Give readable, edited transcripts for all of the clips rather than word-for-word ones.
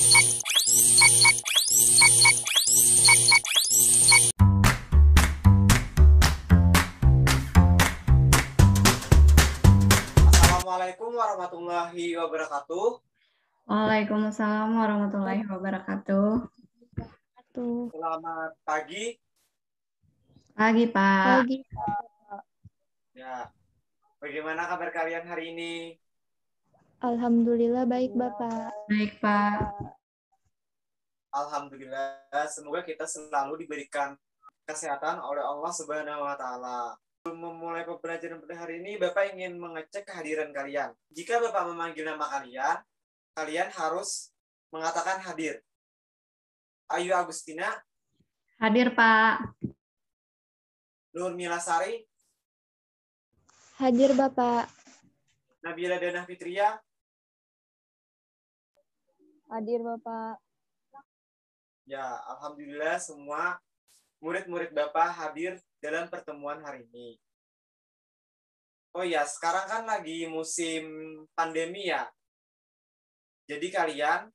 Assalamualaikum warahmatullahi wabarakatuh. Waalaikumsalam warahmatullahi wabarakatuh. Selamat pagi. Pagi, Pak. Pagi. Ya, bagaimana kabar kalian hari ini? Alhamdulillah baik, Bapak. Baik, Pak. Alhamdulillah, semoga kita selalu diberikan kesehatan oleh Allah Subhanahu wa taala. Sebelum memulai pembelajaran pada hari ini, Bapak ingin mengecek kehadiran kalian. Jika Bapak memanggil nama kalian, kalian harus mengatakan hadir. Ayu Agustina, Hadir, Pak. Nur Milasari, Hadir, Bapak. Nabila Danah Fitria, Hadir, Bapak. ya, alhamdulillah semua murid-murid Bapak hadir dalam pertemuan hari ini. Oh ya, sekarang kan lagi musim pandemi ya. Jadi kalian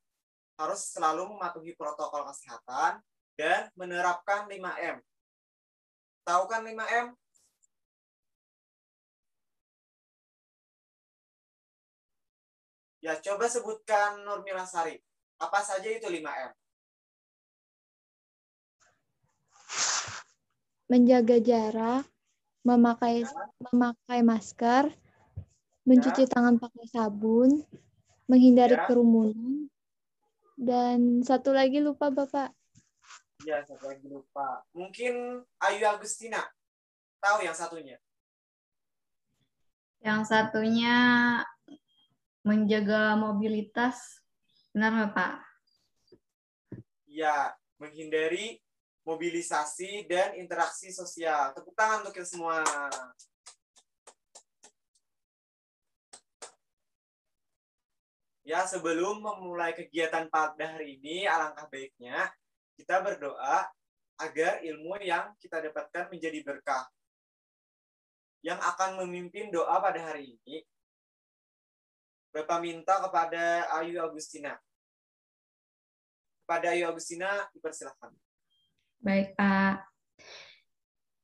harus selalu mematuhi protokol kesehatan dan menerapkan 5M. Tahu kan 5M? Ya, coba sebutkan Nur Milasari. Apa saja itu 5M? Menjaga jarak, memakai masker, mencuci tangan pakai sabun, menghindari Ya. kerumunan, dan satu lagi lupa, Bapak. Ya, satu lagi lupa. Mungkin Ayu Agustina. Tahu yang satunya? Yang satunya menjaga mobilitas. Benar nggak, Pak? Ya, menghindari mobilisasi dan interaksi sosial. Tepuk tangan untuk kita semua. Ya, sebelum memulai kegiatan pada hari ini, alangkah baiknya kita berdoa agar ilmu yang kita dapatkan menjadi berkah. Yang akan memimpin doa pada hari ini, Bapak minta kepada Ayu Agustina. Kepada Ayu Agustina, dipersilahkan. Baik, Pak.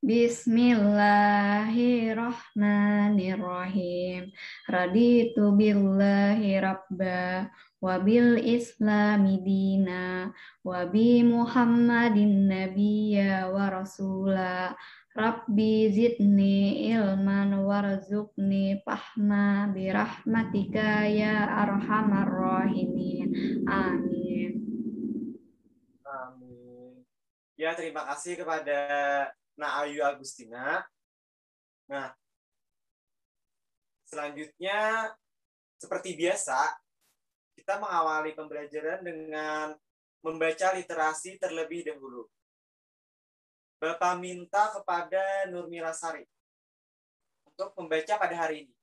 Bismillahirrahmanirrahim. Raditu billahi rabba wa bil islami dina wa bi Muhammadin nabiyya wa rasula. Rabbi zidni ilman warzuqni fahma birahmatika ya arhamar rahimin. Amin. Amin. Ya, terima kasih kepada Ayu Agustina. Nah, selanjutnya seperti biasa, kita mengawali pembelajaran dengan membaca literasi terlebih dahulu. Bapak minta kepada Nur Milasari untuk membaca pada hari ini.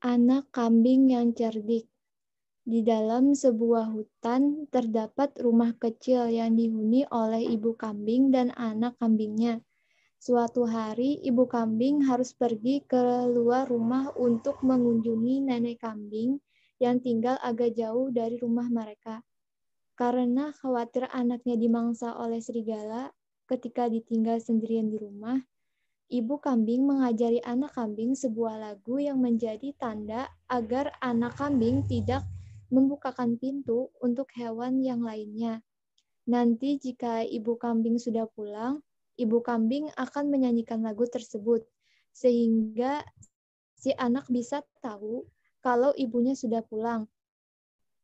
Anak kambing yang cerdik. Di dalam sebuah hutan terdapat rumah kecil yang dihuni oleh ibu kambing dan anak kambingnya. Suatu hari, ibu kambing harus pergi ke luar rumah untuk mengunjungi nenek kambing yang tinggal agak jauh dari rumah mereka. Karena khawatir anaknya dimangsa oleh serigala ketika ditinggal sendirian di rumah, ibu kambing mengajari anak kambing sebuah lagu yang menjadi tanda agar anak kambing tidak membukakan pintu untuk hewan yang lainnya. Nanti jika ibu kambing sudah pulang, ibu kambing akan menyanyikan lagu tersebut, sehingga si anak bisa tahu kalau ibunya sudah pulang.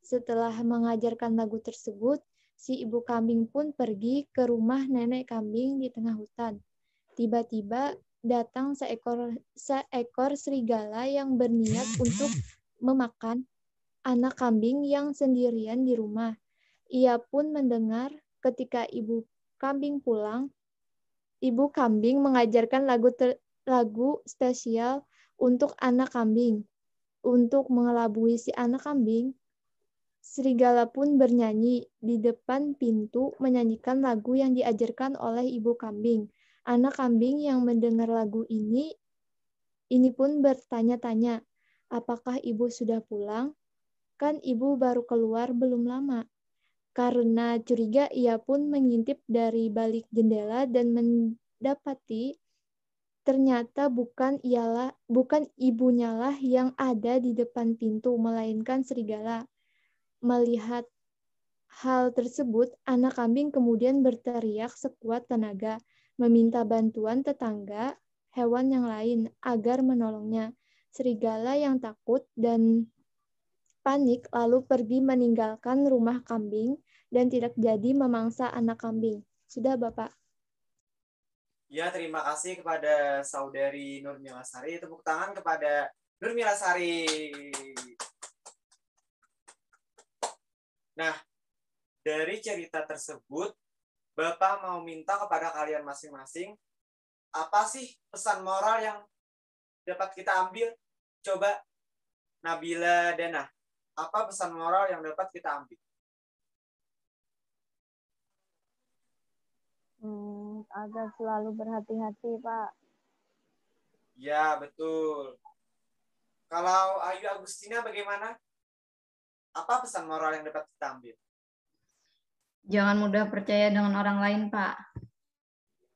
Setelah mengajarkan lagu tersebut, si ibu kambing pun pergi ke rumah nenek kambing di tengah hutan. Tiba-tiba datang seekor serigala yang berniat untuk memakan anak kambing yang sendirian di rumah. Ia pun mendengar ketika ibu kambing pulang, ibu kambing mengajarkan lagu spesial untuk anak kambing. Untuk mengelabui si anak kambing, Serigala pun bernyanyi di depan pintu menyanyikan lagu yang diajarkan oleh ibu kambing. Anak kambing yang mendengar lagu ini pun bertanya-tanya, apakah ibu sudah pulang? Kan ibu baru keluar belum lama. Karena curiga, ia pun mengintip dari balik jendela dan mendapati ternyata bukan ibunya lah yang ada di depan pintu, melainkan serigala. Melihat hal tersebut, anak kambing kemudian berteriak sekuat tenaga, meminta bantuan tetangga hewan yang lain agar menolongnya. Serigala yang takut dan panik lalu pergi meninggalkan rumah kambing dan tidak jadi memangsa anak kambing. Sudah, Bapak. Ya, terima kasih kepada Saudari Nurmila Sari. Tepuk tangan kepada Nurmila Sari. Nah, dari cerita tersebut, Bapak mau minta kepada kalian masing-masing, apa sih pesan moral yang dapat kita ambil? Coba, Nabila Dana, apa pesan moral yang dapat kita ambil? Agar selalu berhati-hati, Pak. Ya, betul. Kalau Ayu Agustina bagaimana? Apa pesan moral yang dapat kita ambil? Jangan mudah percaya dengan orang lain, Pak.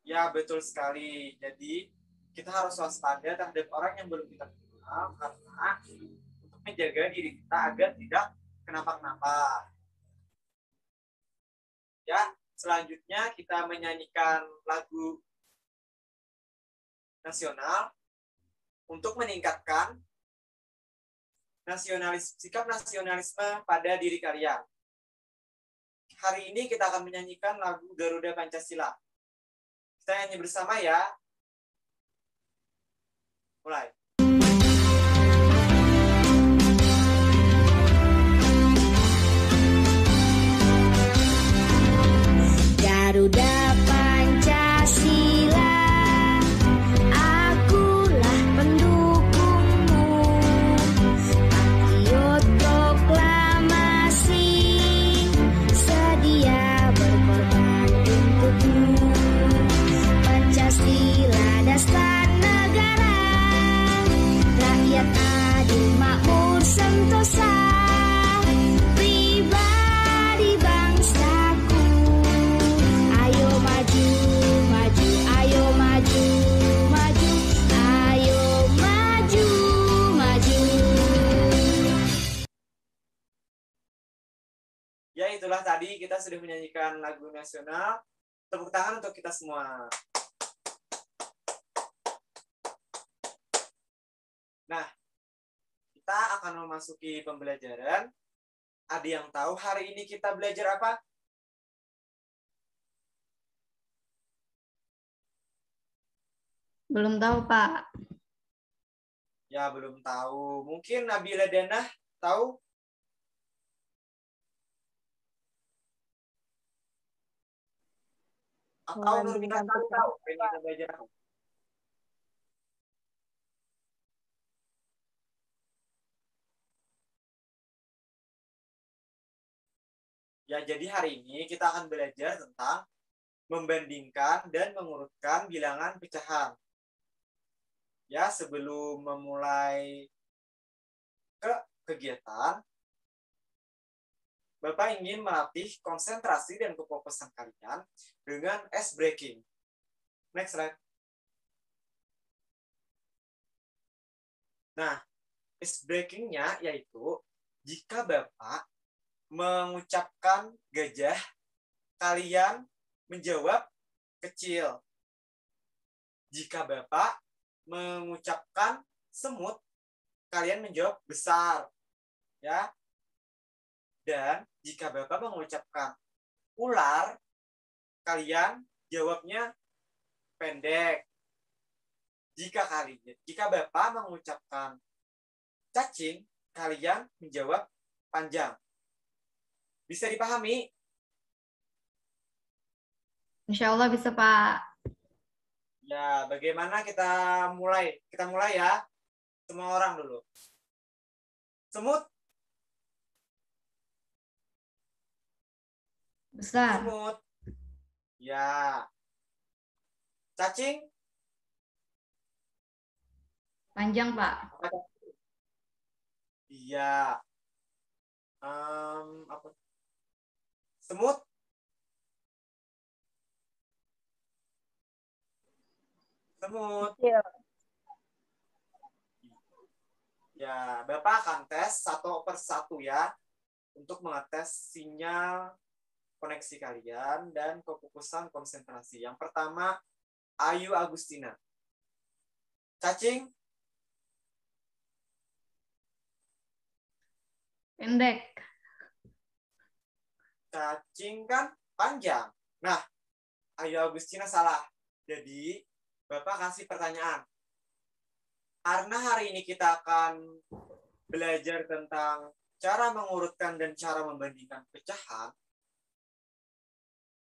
Ya, betul sekali. Jadi, kita harus waspada terhadap orang yang belum kita kenal karena untuk menjaga diri kita agar tidak kenapa-kenapa. Ya, selanjutnya kita menyanyikan lagu nasional untuk meningkatkan sikap nasionalisme pada diri kalian. Hari ini kita akan menyanyikan lagu Garuda Pancasila. Kita nyanyi bersama ya. Mulai. Garuda Pancasila, akulah pendukungmu, patriot proklamasi, sedia berkorban untukmu. Pancasila dasar negara, rakyat adil makmur sentosa, pribadi bangsaku. Ayo maju, maju, ayo maju, maju, ayo maju, maju. Ya, itulah tadi kita sudah menyanyikan lagu nasional. Tepuk tangan untuk kita semua. Nah, kita akan memasuki pembelajaran. Ada yang tahu hari ini kita belajar apa? Belum tahu, Pak. Ya, belum tahu. Mungkin Nabila Dana tahu? Atau Nurmila tahu ini kita belajar apa? Ya, jadi hari ini kita akan belajar tentang membandingkan dan mengurutkan bilangan pecahan. Ya, sebelum memulai kegiatan, Bapak ingin melatih konsentrasi dan kefokusan kalian dengan ice breaking. Next slide. Nah, ice breaking-nya yaitu jika Bapak mengucapkan gajah, kalian menjawab kecil. Jika Bapak mengucapkan semut, kalian menjawab besar. Ya. Dan jika Bapak mengucapkan ular, kalian jawabnya pendek. Jika Bapak mengucapkan cacing, kalian menjawab panjang. Bisa dipahami? Insya Allah bisa, Pak. Ya, bagaimana kita mulai? Kita mulai ya. Semua orang dulu. Semut. Besar. Semut. Ya. Cacing. Panjang, Pak. Apa cacing? Iya. Apa? Semut. Semut. Kecil. Ya, Bapak akan tes satu persatu ya untuk mengetes sinyal koneksi kalian dan kefokusan konsentrasi. Yang pertama, Ayu Agustina. Cacing. Pendek. Cacing kan panjang. Nah, Ayu Agustina salah. Jadi, Bapak kasih pertanyaan. Karena hari ini kita akan belajar tentang cara mengurutkan dan cara membandingkan pecahan.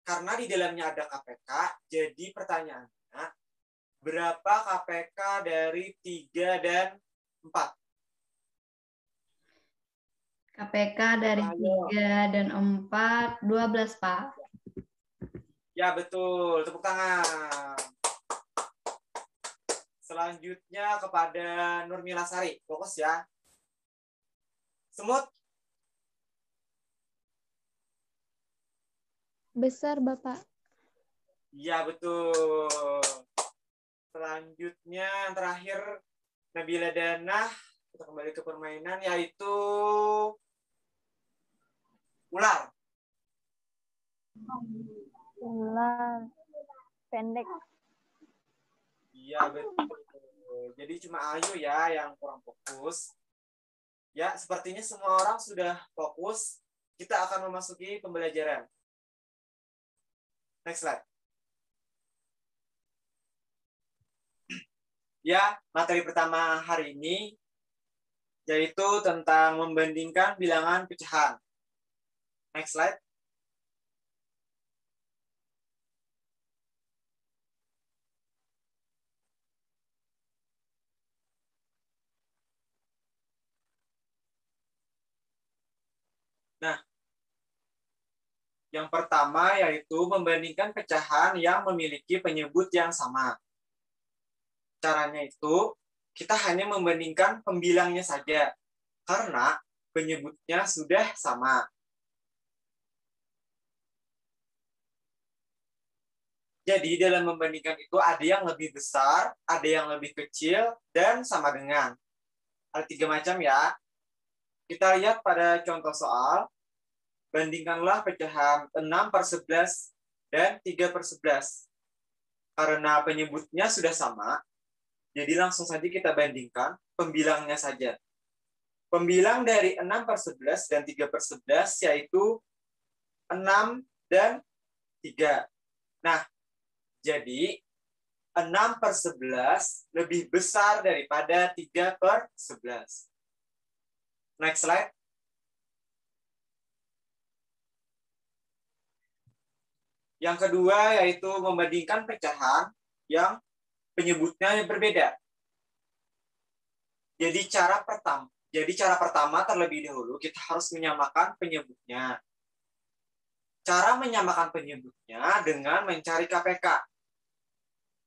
Karena di dalamnya ada KPK, jadi pertanyaannya, berapa KPK dari 3 dan 4? KPK dari Ayo. 3 dan 4, 12, Pak. Ya, betul. Tepuk tangan. Selanjutnya kepada Nurmila Sari. Fokus ya. Semut. Besar, Bapak. Ya, betul. Selanjutnya yang terakhir Nabila Danah. Kita kembali ke permainan yaitu ular. Ular. Pendek. Iya, betul. Jadi cuma Ayu ya yang kurang fokus. Ya, sepertinya semua orang sudah fokus. Kita akan memasuki pembelajaran. Next slide. Ya, materi pertama hari ini yaitu tentang membandingkan bilangan pecahan. Next slide. Nah, yang pertama yaitu membandingkan pecahan yang memiliki penyebut yang sama. Caranya itu, kita hanya membandingkan pembilangnya saja, karena penyebutnya sudah sama. Jadi dalam membandingkan itu ada yang lebih besar, ada yang lebih kecil, dan sama dengan. Ada 3 macam ya. Kita lihat pada contoh soal. Bandingkanlah pecahan 6/11 dan 3/11. Karena penyebutnya sudah sama, jadi langsung saja kita bandingkan pembilangnya saja. Pembilang dari 6/11 dan 3/11 yaitu 6 dan 3. Nah, jadi 6/11 lebih besar daripada 3/11. Next slide. Yang kedua yaitu membandingkan pecahan yang penyebutnya berbeda. Jadi cara pertama terlebih dahulu kita harus menyamakan penyebutnya. Cara menyamakan penyebutnya dengan mencari KPK.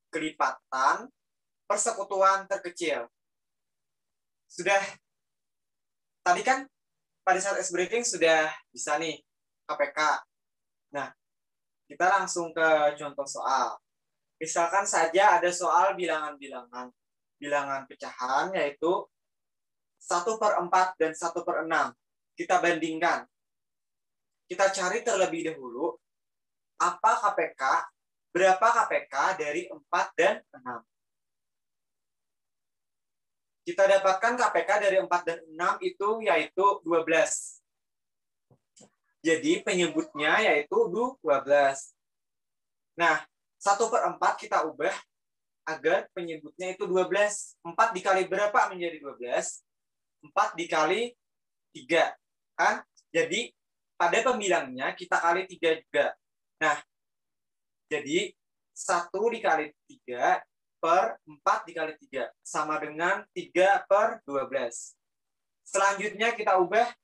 Kelipatan persekutuan terkecil. Sudah tadi kan pada saat S briefing sudah bisa nih KPK. Nah, kita langsung ke contoh soal. Misalkan saja ada soal bilangan pecahan yaitu 1/4 dan 1/6. Kita bandingkan. Kita cari terlebih dahulu apa KPK, berapa KPK dari 4 dan 6. Kita dapatkan KPK dari 4 dan 6 itu yaitu 12. Jadi penyebutnya yaitu 12. Nah, 1/4 kita ubah agar penyebutnya itu 12. 4 dikali berapa menjadi 12? 4 dikali 3. Kan? Jadi pada pembilangnya kita kali 3 juga. Nah, jadi 1 dikali 3 per 4 dikali 3. Sama dengan 3/12. Selanjutnya kita ubah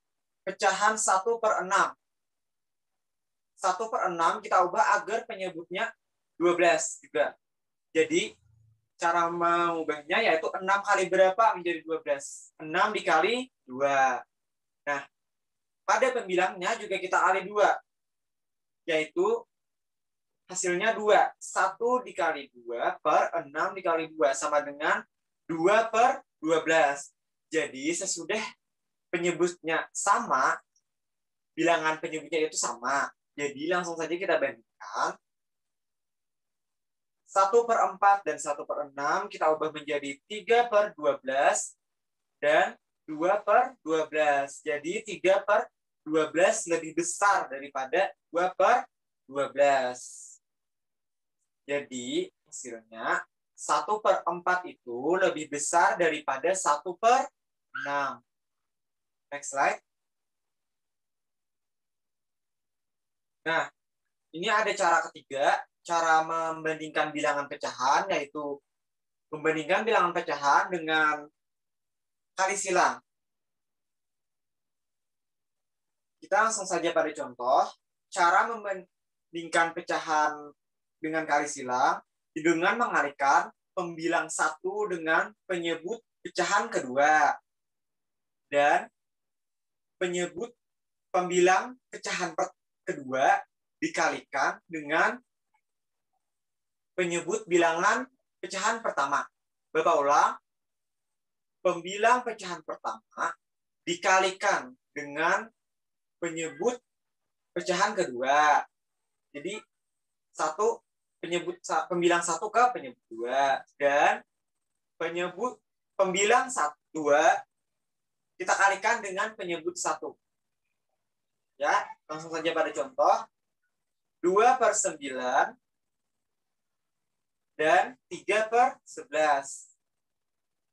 pecahan 1/6. 1/6 kita ubah agar penyebutnya 12 juga. Jadi cara mengubahnya yaitu 6 kali berapa menjadi 12? 6 dikali 2. Nah, pada pembilangnya juga kita kali 2. Yaitu hasilnya 2. 1 dikali 2 per 6 dikali 2 sama dengan 2/12. Jadi sesudah penyebutnya sama, bilangan penyebutnya itu sama. Jadi langsung saja kita bandingkan. 1/4 dan 1/6 kita ubah menjadi 3/12 dan 2/12. Jadi 3/12 lebih besar daripada 2/12. Jadi hasilnya 1/4 itu lebih besar daripada 1/6. Next slide. Nah, ini ada cara ketiga, cara membandingkan bilangan pecahan, yaitu membandingkan bilangan pecahan dengan kali silang. Kita langsung saja pada contoh, cara membandingkan pecahan dengan kali silang dengan mengalihkan pembilang 1 dengan penyebut pecahan kedua. Dan penyebut pembilang pecahan kedua dikalikan dengan penyebut bilangan pecahan pertama. Bapak ulang. Pembilang pecahan pertama dikalikan dengan penyebut pecahan kedua. Jadi pembilang 1 ke penyebut 2 dan pembilang 2 kita kalikan dengan penyebut 1. Ya, langsung saja pada contoh. 2/9 dan 3/11.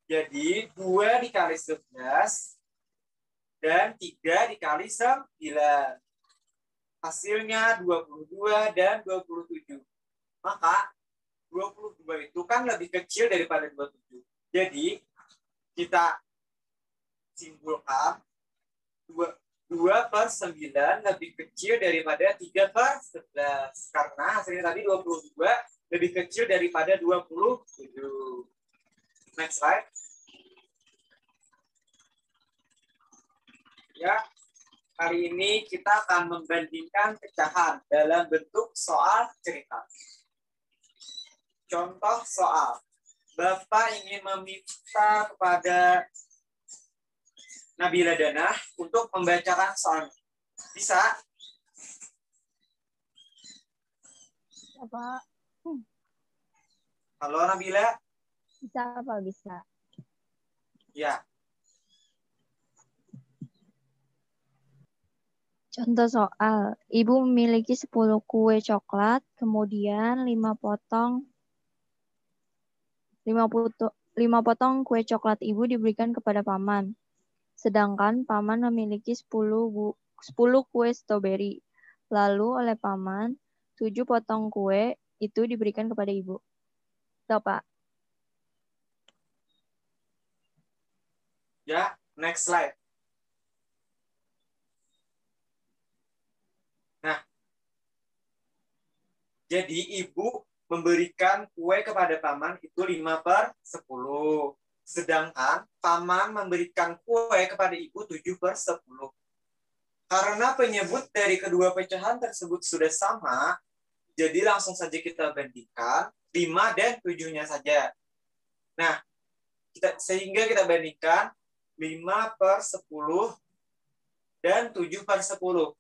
Jadi 2 dikali 11 dan 3 dikali 9. Hasilnya 22 dan 27. Maka 22 itu kan lebih kecil daripada 27. Jadi kita simpulkan 2/9 lebih kecil daripada 3/11. Karena hasilnya tadi 22 lebih kecil daripada 27. Next slide. Ya, hari ini kita akan membandingkan pecahan dalam bentuk soal cerita. Contoh soal. Bapak ingin meminta kepada Nabila Dana untuk membacakan soalnya. Bisa? Ya, Pak. Halo Nabila? Bisa, Pak, bisa. Ya. Contoh soal, Ibu memiliki 10 kue coklat, kemudian 5 potong kue coklat Ibu diberikan kepada Paman. Sedangkan Paman memiliki 10 kue stroberi. Lalu oleh Paman, 7 potong kue itu diberikan kepada Ibu. Tuh, Pak. Ya, next slide. Nah, jadi Ibu memberikan kue kepada Paman itu 5/10. Sedangkan Paman memberikan kue kepada Ibu 7/10. Karena penyebut dari kedua pecahan tersebut sudah sama, jadi langsung saja kita bandingkan 5 dan 7-nya saja. Nah, sehingga kita bandingkan 5/10 dan 7/10.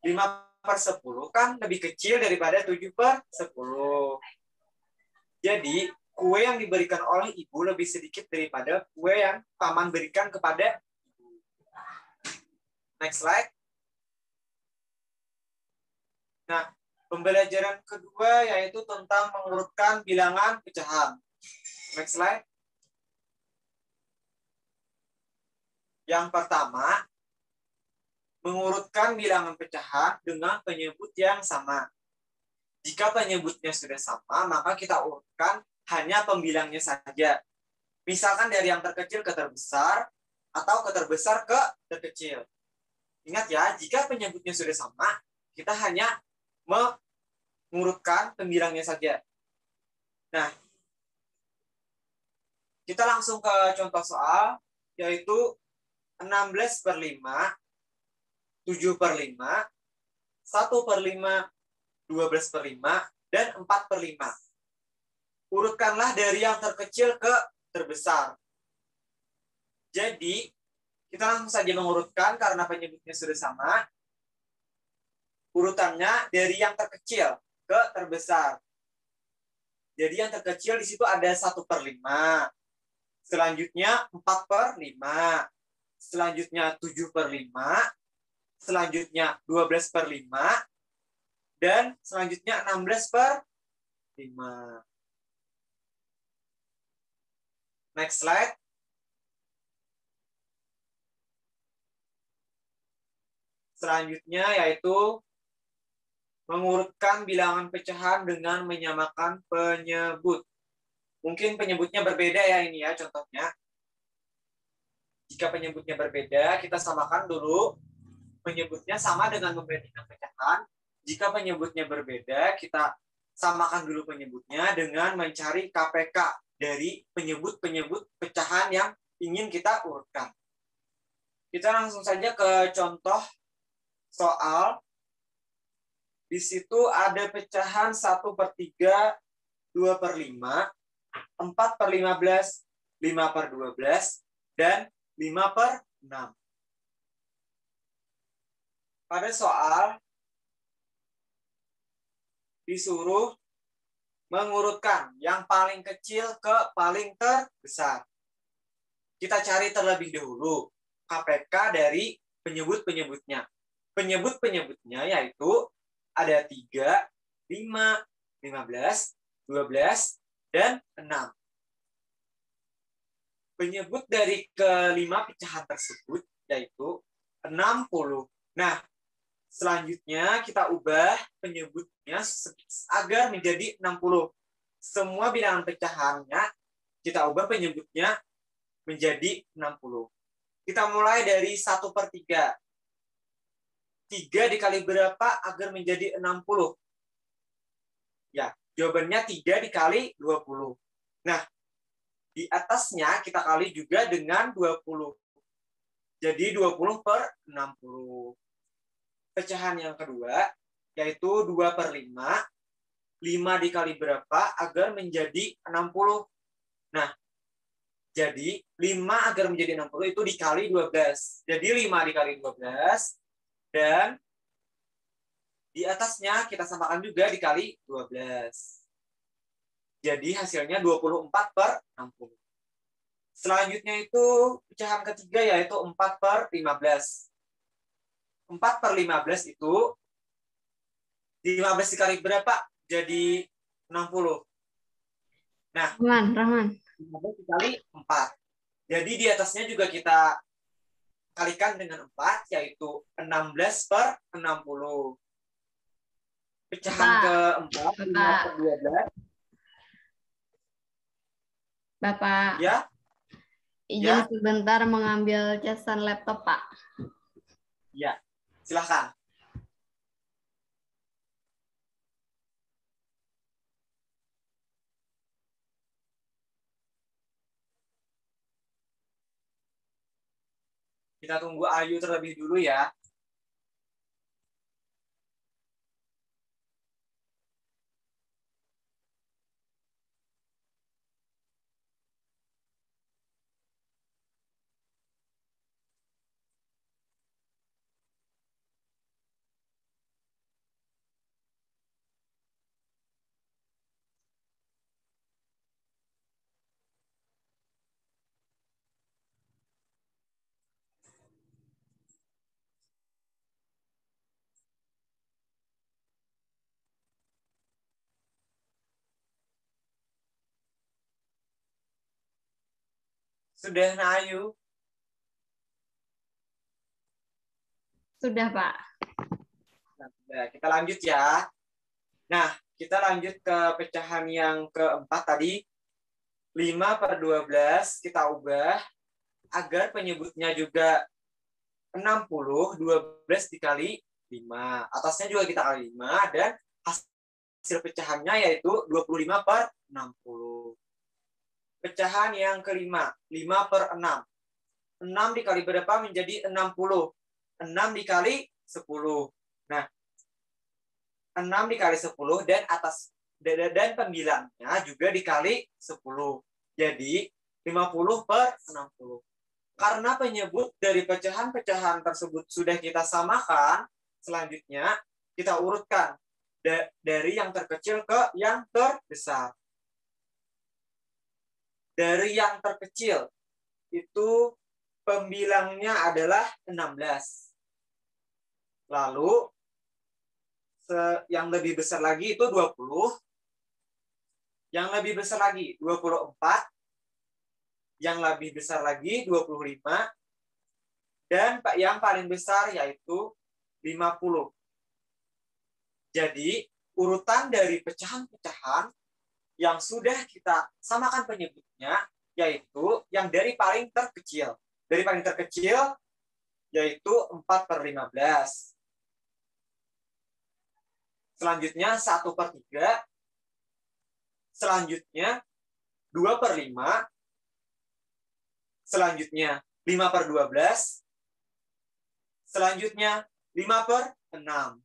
5/10 kan lebih kecil daripada 7/10. Jadi, kue yang diberikan oleh Ibu lebih sedikit daripada kue yang Paman berikan kepada Ibu. Next slide. Nah, pembelajaran kedua yaitu tentang mengurutkan bilangan pecahan. Next slide. Yang pertama, mengurutkan bilangan pecahan dengan penyebut yang sama. Jika penyebutnya sudah sama, maka kita urutkan hanya pembilangnya saja. Misalkan dari yang terkecil ke terbesar, atau ke terbesar ke terkecil. Ingat ya, jika penyebutnya sudah sama, kita hanya mengurutkan pembilangnya saja. Nah, kita langsung ke contoh soal, yaitu 16/5, 7/5, 1/5, 12/5, dan 4/5. Urutkanlah dari yang terkecil ke terbesar. Jadi, kita langsung saja mengurutkan karena penyebutnya sudah sama. Urutannya dari yang terkecil ke terbesar. Jadi yang terkecil di situ ada 1/5. Selanjutnya 4/5. Selanjutnya 7/5. Selanjutnya 12/5. Dan selanjutnya 16/5. Next slide. Selanjutnya yaitu mengurutkan bilangan pecahan dengan menyamakan penyebut. Mungkin penyebutnya berbeda ya ini ya contohnya. Jika penyebutnya berbeda, kita samakan dulu. Penyebutnya sama dengan membandingkan pecahan. Jika penyebutnya berbeda, kita samakan dulu penyebutnya dengan mencari KPK dari penyebut-penyebut pecahan yang ingin kita urutkan. Kita langsung saja ke contoh soal. Di situ ada pecahan 1/3, 2/5, 4/15, 5/12, dan 5/6. Pada soal disuruh mengurutkan yang paling kecil ke paling terbesar. Kita cari terlebih dahulu KPK dari penyebut-penyebutnya. Penyebut-penyebutnya yaitu ada 3, 5, 15, 12, dan 6. Penyebut dari kelima pecahan tersebut yaitu 60. Nah, selanjutnya kita ubah penyebutnya agar menjadi 60. Semua bilangan pecahannya kita ubah penyebutnya menjadi 60. Kita mulai dari 1/3. 3 dikali berapa agar menjadi 60? Ya, jawabannya 3 dikali 20. Nah, di atasnya kita kali juga dengan 20. Jadi 20/60. Pecahan yang kedua, yaitu 2/5. 5 dikali berapa agar menjadi 60? Nah, jadi 5 agar menjadi 60 itu dikali 12. Jadi 5 dikali 12. Dan di atasnya kita samakan juga dikali 12. Jadi hasilnya 24/60. Selanjutnya itu pecahan ketiga yaitu 4/15. 4/15 itu 15 dikali berapa? Jadi 60. Nah, Rahman. 15 dikali 4. Jadi di atasnya juga kita kalikan dengan 4, yaitu 16/60. Pecahan keempat, 5/12. Bapak, Ya, izin Ya. sebentar mengambil casan laptop, Pak. ya, silahkan. Kita tunggu Ayu terlebih dulu ya. Sudah, Ayu? Sudah, Pak. Nah, kita lanjut ya. Nah, kita lanjut ke pecahan yang keempat tadi. 5/12 kita ubah agar penyebutnya juga 60, 12 dikali 5. Atasnya juga kita kali 5, dan hasil pecahannya yaitu 25 per 60. Pecahan yang kelima, 5 per 6. 6 dikali berapa menjadi 60? 6 dikali 10. Nah, 6 dikali 10 dan pembilangnya juga dikali 10. Jadi 50 per 60. Karena penyebut dari pecahan-pecahan tersebut sudah kita samakan, selanjutnya kita urutkan dari yang terkecil ke yang terbesar. Dari yang terkecil itu pembilangnya adalah 16. Lalu yang lebih besar lagi itu 20. Yang lebih besar lagi 24. Yang lebih besar lagi 25, dan yang paling besar yaitu 50. Jadi, urutan dari pecahan-pecahan yang sudah kita samakan penyebutnya, yaitu yang dari paling terkecil. Dari paling terkecil, yaitu 4 per 15. Selanjutnya 1 per 3. Selanjutnya 2 per 5. Selanjutnya 5 per 12. Selanjutnya 5 per 6.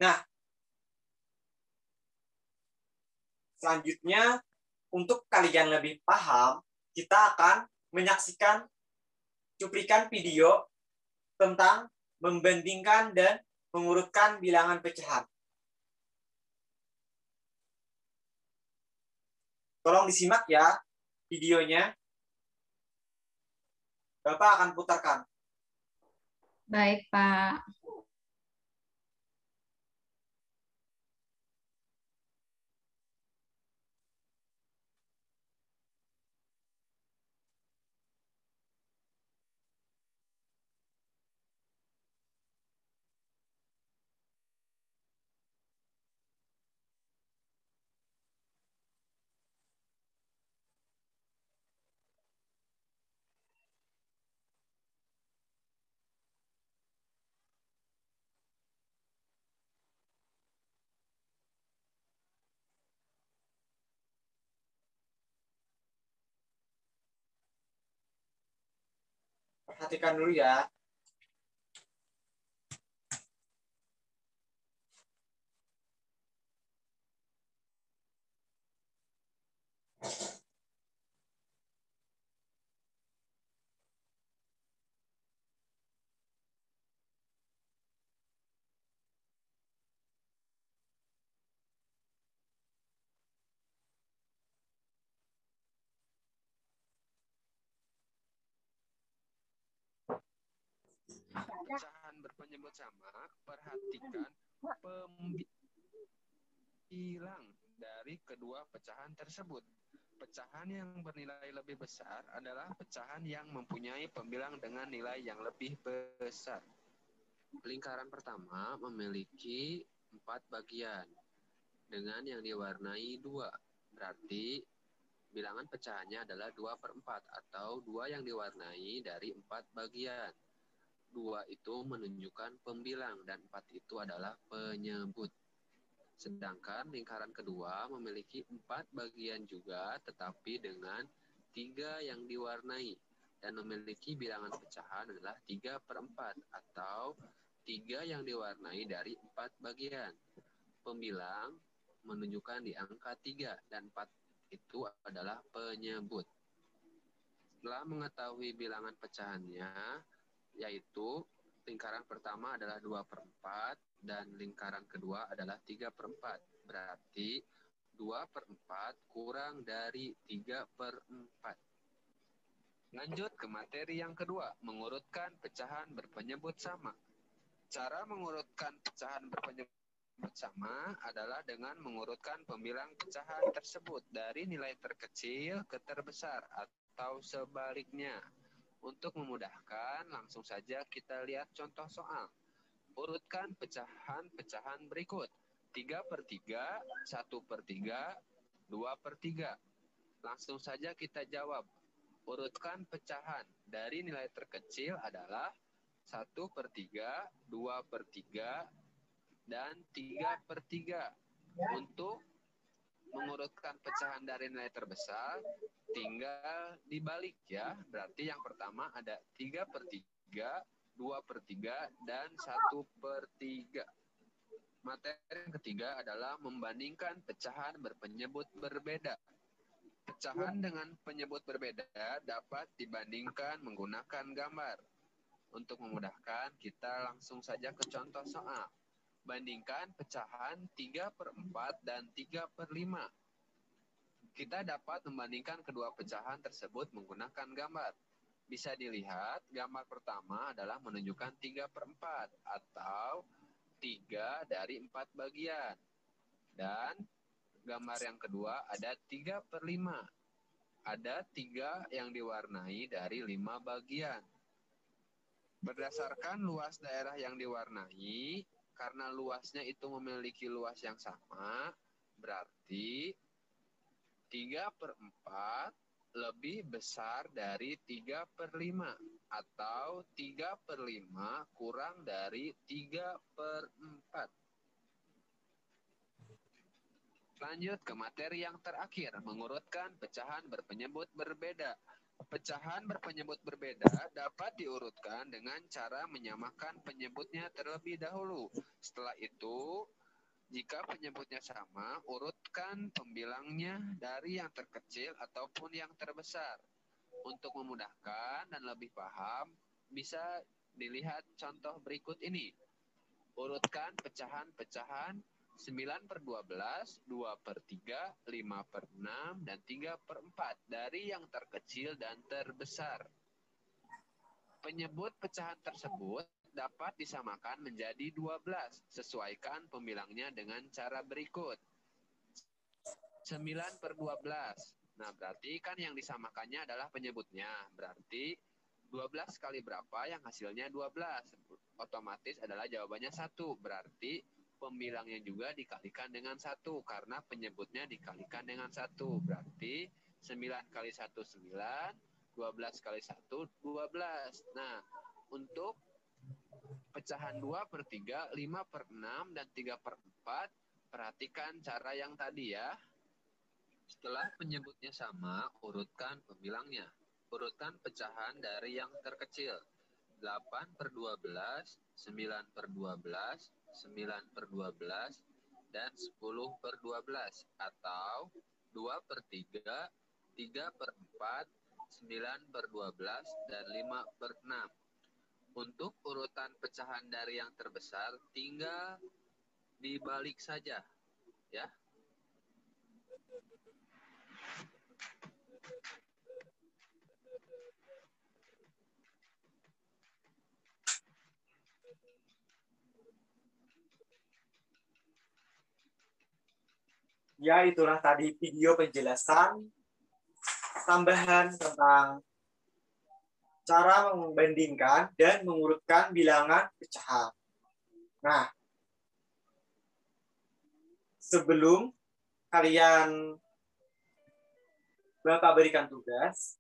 Nah, selanjutnya untuk kalian lebih paham, kita akan menyaksikan cuplikan video tentang membandingkan dan mengurutkan bilangan pecahan. Tolong disimak ya videonya. Bapak akan putarkan. Baik, Pak. Perhatikan dulu ya. Pecahan berpenyebut sama, perhatikan pembilang dari kedua pecahan tersebut. Pecahan yang bernilai lebih besar adalah pecahan yang mempunyai pembilang dengan nilai yang lebih besar. Lingkaran pertama memiliki 4 bagian dengan yang diwarnai 2. Berarti bilangan pecahannya adalah 2 per 4 atau 2 yang diwarnai dari 4 bagian. 2 itu menunjukkan pembilang dan 4 itu adalah penyebut. Sedangkan lingkaran kedua memiliki 4 bagian juga tetapi dengan 3 yang diwarnai dan memiliki bilangan pecahan adalah 3 per 4 atau 3 yang diwarnai dari 4 bagian. Pembilang menunjukkan di angka 3 dan 4 itu adalah penyebut. Setelah mengetahui bilangan pecahannya, yaitu lingkaran pertama adalah 2 per 4 dan lingkaran kedua adalah 3 per 4. Berarti 2 per 4 kurang dari 3 per 4. Lanjut ke materi yang kedua, mengurutkan pecahan berpenyebut sama. Cara mengurutkan pecahan berpenyebut sama adalah dengan mengurutkan pembilang pecahan tersebut dari nilai terkecil ke terbesar atau sebaliknya. Untuk memudahkan, langsung saja kita lihat contoh soal. Urutkan pecahan-pecahan berikut. 3 per 3, 1 per 3, 2 per 3. Langsung saja kita jawab. urutkan pecahan dari nilai terkecil adalah 1/3, 2/3, dan 3/3. Untuk mengurutkan pecahan dari nilai terbesar, tinggal dibalik ya. Berarti yang pertama ada 3/3, 2/3, dan 1/3. Materi yang ketiga adalah membandingkan pecahan berpenyebut berbeda. Pecahan dengan penyebut berbeda dapat dibandingkan menggunakan gambar. Untuk memudahkan, kita langsung saja ke contoh soal. Bandingkan pecahan 3/4 dan 3/5. Kita dapat membandingkan kedua pecahan tersebut menggunakan gambar. Bisa dilihat, gambar pertama adalah menunjukkan 3/4 atau 3 dari 4 bagian. Dan gambar yang kedua ada 3/5. Ada 3 yang diwarnai dari 5 bagian. Berdasarkan luas daerah yang diwarnai, karena luasnya itu memiliki luas yang sama, berarti 3/4 lebih besar dari 3/5 atau 3/5 kurang dari 3/4. Lanjut ke materi yang terakhir, mengurutkan pecahan berpenyebut berbeda. Pecahan berpenyebut berbeda dapat diurutkan dengan cara menyamakan penyebutnya terlebih dahulu. Setelah itu, jika penyebutnya sama, urutkan pembilangnya dari yang terkecil ataupun yang terbesar. Untuk memudahkan dan lebih paham, bisa dilihat contoh berikut ini. Urutkan pecahan-pecahan 9/12, 2/3, 5/6, dan 3/4 dari yang terkecil dan terbesar. Penyebut pecahan tersebut dapat disamakan menjadi 12. Sesuaikan pembilangnya dengan cara berikut. 9/12. Nah, berarti kan yang disamakannya adalah penyebutnya. Berarti 12 kali berapa yang hasilnya 12. Otomatis adalah jawabannya 1. Berarti pembilangnya juga dikalikan dengan 1. Karena penyebutnya dikalikan dengan 1. Berarti 9 kali 1, 9. 12 kali 1, 12. Nah, untuk pecahan 2/3, 5/6, dan 3/4, perhatikan cara yang tadi ya. Setelah penyebutnya sama, urutkan pembilangnya. Urutkan pecahan dari yang terkecil. 8/12, 9/12, 9/12, dan 10/12. Atau 2/3, 3/4, 9/12, dan 5/6. Untuk urutan pecahan dari yang terbesar, tinggal dibalik saja, ya. Ya, itulah tadi video penjelasan tambahan tentang cara membandingkan dan mengurutkan bilangan pecahan. Nah, sebelum Bapak berikan tugas,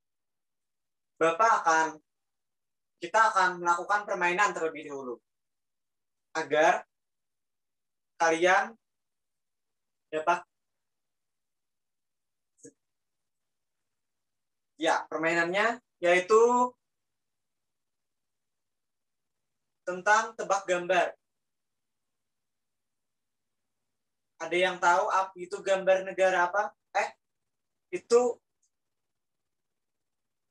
kita akan melakukan permainan terlebih dahulu. Agar kalian dapat, ya, permainannya yaitu tentang tebak gambar. Ada yang tahu itu gambar negara apa? Itu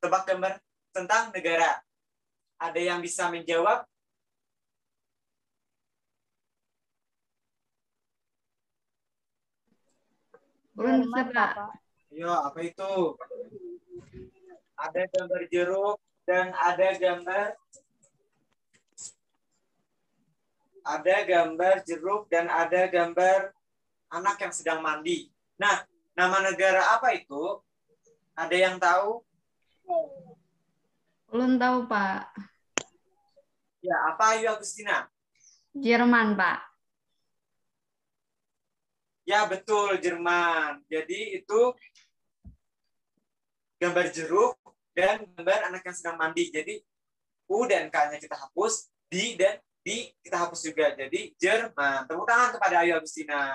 tebak gambar tentang negara. Ada yang bisa menjawab? Belum bisa, Pak. Yo, apa itu? Ada gambar jeruk dan ada gambar jeruk dan ada gambar anak yang sedang mandi. Nah, nama negara apa itu? Ada yang tahu? Belum tahu, Pak. Ya, apa Ayu Agustina? Jerman, Pak. Ya, betul, Jerman. Jadi itu gambar jeruk dan gambar anak yang sedang mandi. Jadi U dan K-nya kita hapus, D dan D kita hapus juga. Jadi Jerman. Tepuk tangan kepada Ayu Agustina.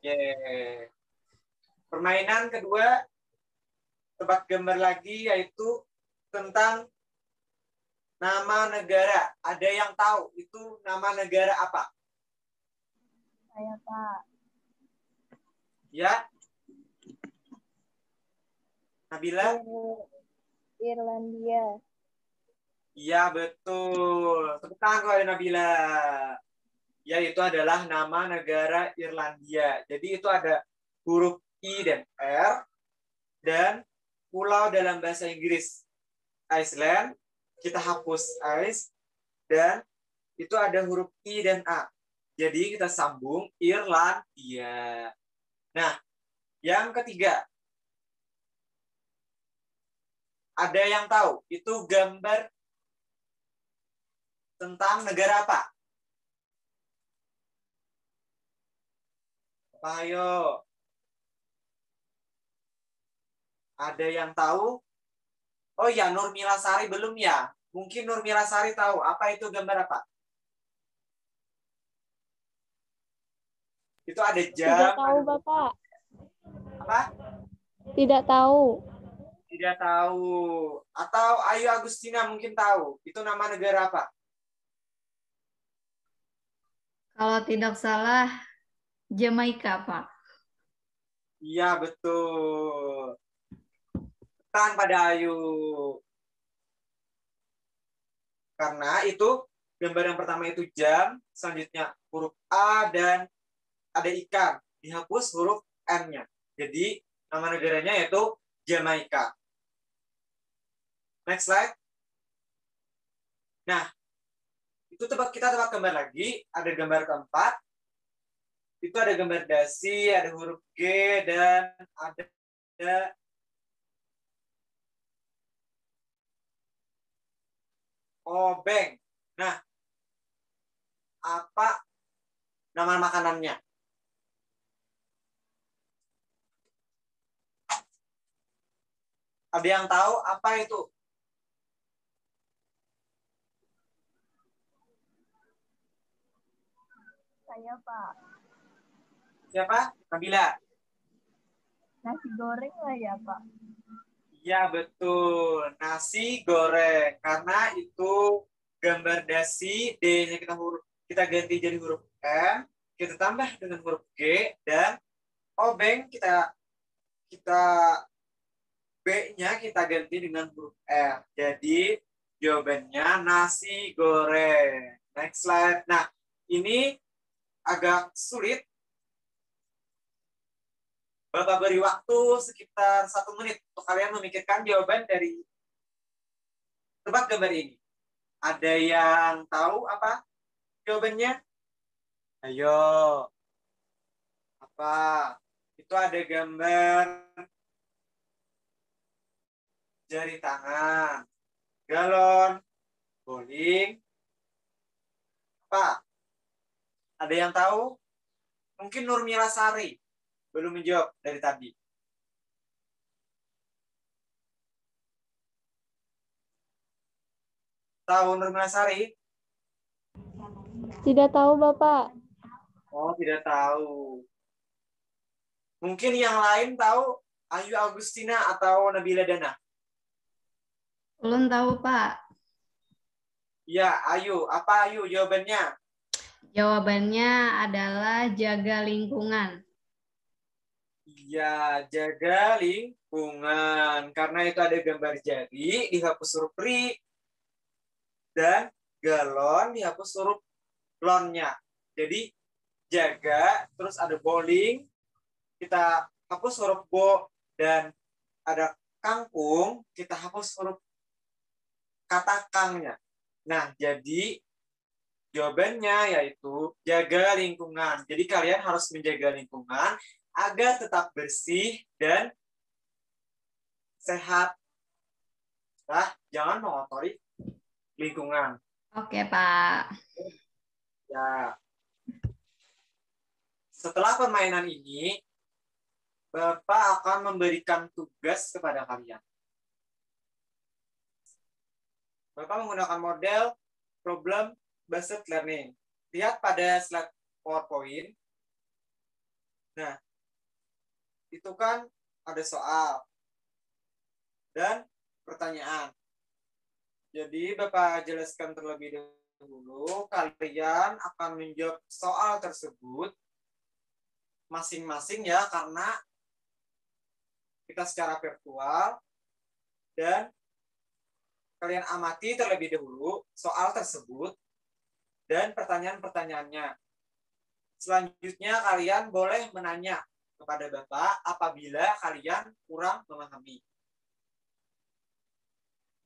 Yeay. Permainan kedua, tebak gambar lagi, yaitu tentang nama negara. Ada yang tahu itu nama negara apa? Saya, Pak. Ya. Nabila? Irlandia. Iya, betul. Tepuk tangan kepada Nabila. Ya, itu adalah nama negara Irlandia. Jadi itu ada huruf I dan R, dan pulau dalam bahasa Inggris Iceland, kita hapus ice, dan itu ada huruf I dan A. Jadi kita sambung Irlandia. Nah, yang ketiga, ada yang tahu itu gambar tentang negara apa? Ayo. Ada yang tahu? Oh ya, Nurmila Sari belum ya? Mungkin Nurmila Sari tahu. Apa itu gambar apa? Itu ada jam. Tidak tahu, Bapak. Apa? Tidak tahu. Tidak tahu. Atau Ayu Agustina mungkin tahu. Itu nama negara apa? Kalau tidak salah, Jamaika, Pak. Iya, betul. Tangan pada Ayu. Karena itu gambar yang pertama itu jam, selanjutnya huruf A dan ada ikan. Dihapus huruf N-nya. Jadi nama negaranya yaitu Jamaika. Next slide. Nah, itu kita tebak gambar lagi. Ada gambar keempat. Itu ada gambar dasi, ada huruf G, dan ada obeng. Nah, apa nama makanannya? Ada yang tahu apa itu? Saya, Pak. Siapa? Nabila. Nasi goreng lah ya, Pak. Ya, betul. Nasi goreng. Karena itu gambar dasi, D-nya kita ganti jadi huruf M, kita tambah dengan huruf G, dan obeng kita B-nya kita ganti dengan huruf R. Jadi jawabannya nasi goreng. Next slide. Nah, ini agak sulit. Bapak beri waktu sekitar 1 menit untuk kalian memikirkan jawaban dari tebak gambar ini. Ada yang tahu apa jawabannya? Ayo. Apa? Itu ada gambar jari tangan, galon, bowling. Apa? Ada yang tahu? Mungkin Nurmila Sari belum menjawab dari tadi. Tahu Nurmila Sari? Tidak tahu, Bapak. Oh, tidak tahu. Mungkin yang lain tahu Ayu Agustina atau Nabila Dana? Belum tahu, Pak. Ya, Ayu. Apa Ayu jawabannya? Jawabannya adalah jaga lingkungan. Ya, jaga lingkungan. Karena itu ada gambar jari, dihapus huruf ri, dan galon dihapus huruf lonnya. Jadi jaga, terus ada bowling, kita hapus huruf bo, dan ada kangkung, kita hapus huruf kata kangnya. Nah, jadi jawabannya yaitu jaga lingkungan. Jadi kalian harus menjaga lingkungan agar tetap bersih dan sehat. Nah, jangan mengotori lingkungan. Oke, Pak. Ya. Setelah permainan ini, Bapak akan memberikan tugas kepada kalian. Bapak menggunakan model problem based learning. Lihat pada slide PowerPoint. Nah, itu kan ada soal dan pertanyaan. Jadi Bapak jelaskan terlebih dahulu, kalian akan menjawab soal tersebut masing-masing ya, karena kita secara virtual, dan kalian amati terlebih dahulu soal tersebut dan pertanyaan-pertanyaannya. Selanjutnya kalian boleh menanya kepada Bapak apabila kalian kurang memahami.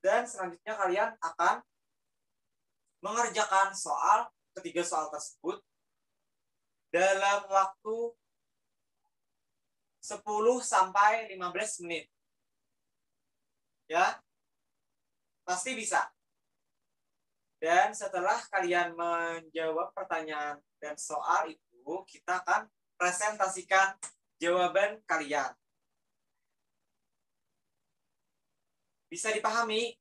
Dan selanjutnya kalian akan mengerjakan ketiga soal tersebut dalam waktu 10 sampai 15 menit. Ya, pasti bisa. Dan setelah kalian menjawab pertanyaan dan soal itu, kita akan presentasikan jawaban kalian. Bisa dipahami?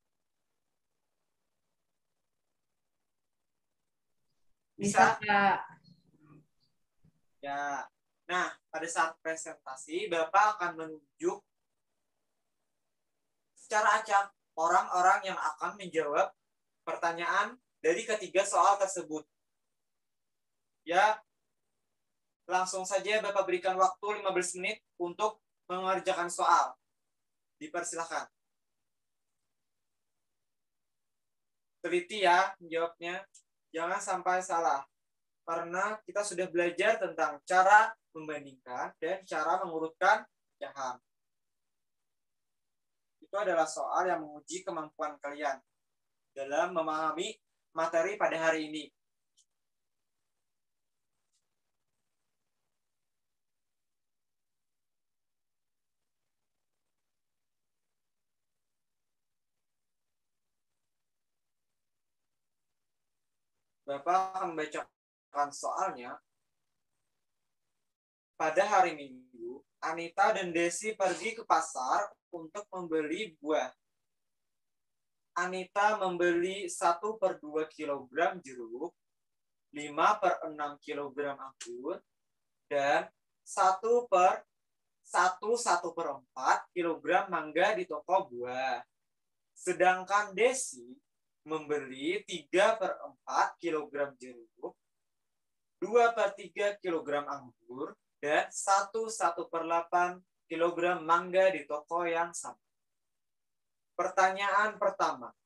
Bisa, Kak. Ya. Nah, pada saat presentasi, Bapak akan menunjuk secara acak orang-orang yang akan menjawab pertanyaan dari ketiga soal tersebut. Ya, langsung saja Bapak berikan waktu 15 menit untuk mengerjakan soal. Dipersilakan. Teliti ya menjawabnya. Jangan sampai salah. Karena kita sudah belajar tentang cara membandingkan dan cara mengurutkan pecahan. Itu adalah soal yang menguji kemampuan kalian dalam memahami materi pada hari ini. Bapak akan membacakan soalnya. Pada hari Minggu, Anita dan Desi pergi ke pasar untuk membeli buah. Anita membeli 1/2 kilogram jeruk, 5/6 kilogram anggur, dan 1/4 kilogram mangga di toko buah. Sedangkan Desi membeli 3/4 kilogram jeruk, 2/3 kilogram anggur, dan 1/8 kilogram mangga di toko yang sama. Pertanyaan pertama,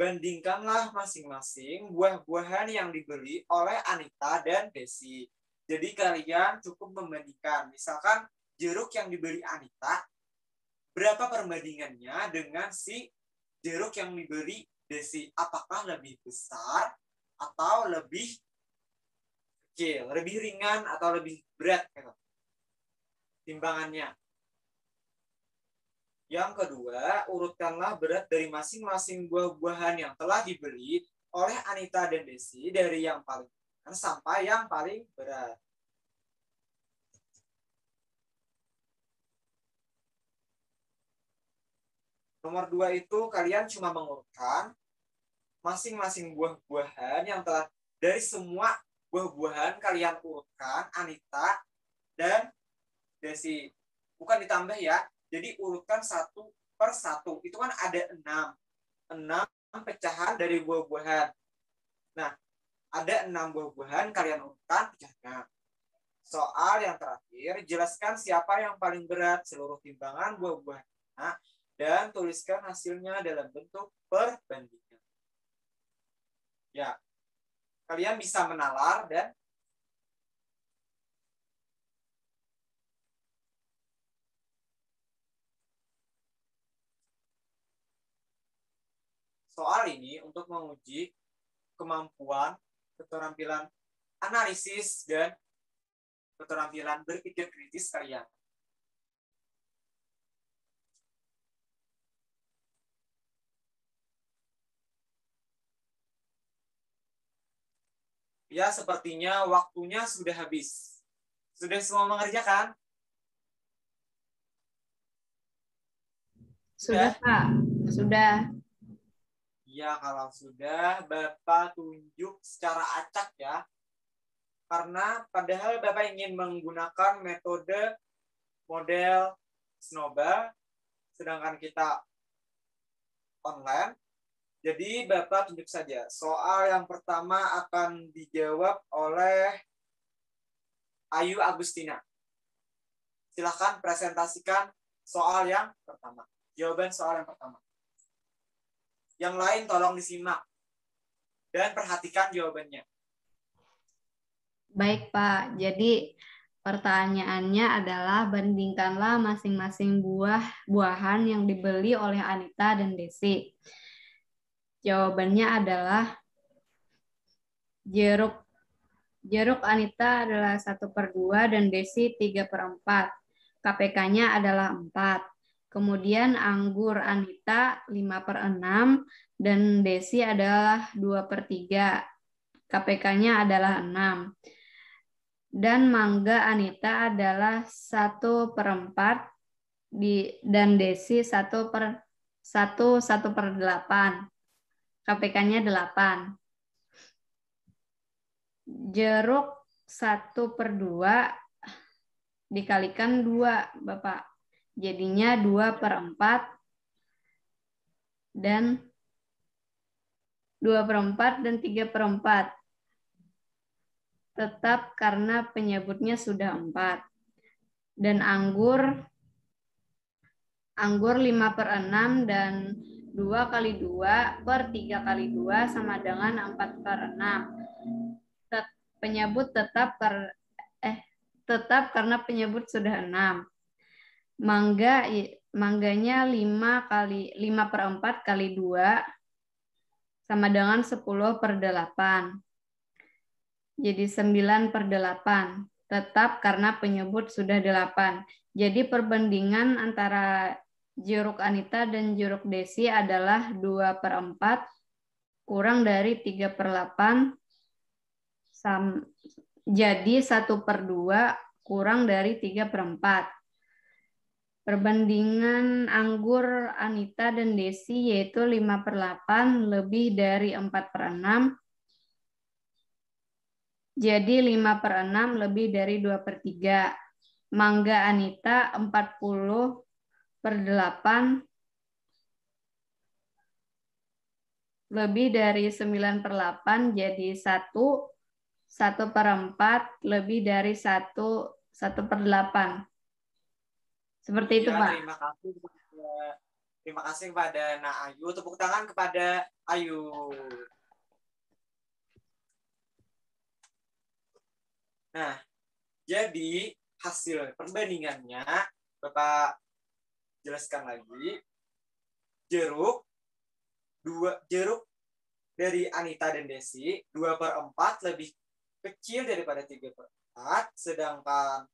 bandingkanlah masing-masing buah-buahan yang dibeli oleh Anita dan Desi. Jadi kalian cukup membandingkan. Misalkan jeruk yang dibeli Anita, berapa perbandingannya dengan si jeruk yang dibeli Desi? Apakah lebih besar atau lebih kecil, lebih ringan atau lebih berat gitu timbangannya. Yang kedua, urutkanlah berat dari masing-masing buah-buahan yang telah dibeli oleh Anita dan Desi dari yang paling ringan sampai yang paling berat. Nomor 2 itu kalian cuma mengurutkan masing-masing buah-buahan yang telah dari semua buah-buahan kalian urutkan Anita dan Desi. Bukan ditambah ya. Jadi urutkan 1 per 1. Itu kan ada 6 pecahan dari buah-buahan. Nah, ada 6 buah-buahan kalian urutkan pecahnya. Soal yang terakhir, jelaskan siapa yang paling berat seluruh timbangan buah-buahannya dan tuliskan hasilnya dalam bentuk perbandingan. Ya, kalian bisa menalar dan soal ini untuk menguji kemampuan, keterampilan analisis, dan keterampilan berpikir kritis kalian. Ya, sepertinya waktunya sudah habis. Sudah semua mengerjakan? Sudah, Pak. Sudah. Ya, kalau sudah, Bapak tunjuk secara acak ya. Karena padahal Bapak ingin menggunakan metode model snowball, sedangkan kita online. Jadi Bapak tunjuk saja. Soal yang pertama akan dijawab oleh Ayu Agustina. Silahkan presentasikan soal yang pertama. Jawaban soal yang pertama. Yang lain tolong disimak dan perhatikan jawabannya. Baik, Pak. Jadi pertanyaannya adalah bandingkanlah masing-masing buah-buahan yang dibeli oleh Anita dan Desi. Jawabannya adalah jeruk Anita adalah 1/2 dan Desi 3/4. KPK-nya adalah 4. Kemudian anggur Anita 5/6 dan Desi adalah 2/3. KPK-nya adalah 6. Dan mangga Anita adalah 1/4 dan Desi 1/8. KPK-nya 8. Jeruk 1/2 dikalikan 2, Bapak. Jadinya 2/4 dan 3/4. Tetap karena penyebutnya sudah 4. Dan anggur 5/6 dan 2 kali 2 per 3 kali 2 sama dengan 4/6. Penyebut tetap karena penyebut sudah 6. Mangganya 5/4 kali 2 sama dengan 10/8. Jadi 9/8. Tetap karena penyebut sudah 8. Jadi perbandingan antara jeruk Anita dan jeruk Desi adalah 2/4 kurang dari 3/8. Jadi 1/2 kurang dari 3/4. Perbandingan anggur Anita dan Desi yaitu 5/8 lebih dari 4/6. Jadi 5/6 lebih dari 2/3. Mangga Anita 40/8 lebih dari 9/8 jadi 1/4 lebih dari 1/8. Seperti itu, Ya, Pak. Terima kasih kepada Nak Ayu. Tepuk tangan kepada Ayu. Nah, jadi hasil perbandingannya Bapak jelaskan lagi. Jeruk dari Anita dan Desi 2/4 lebih kecil daripada 3/4, sedangkan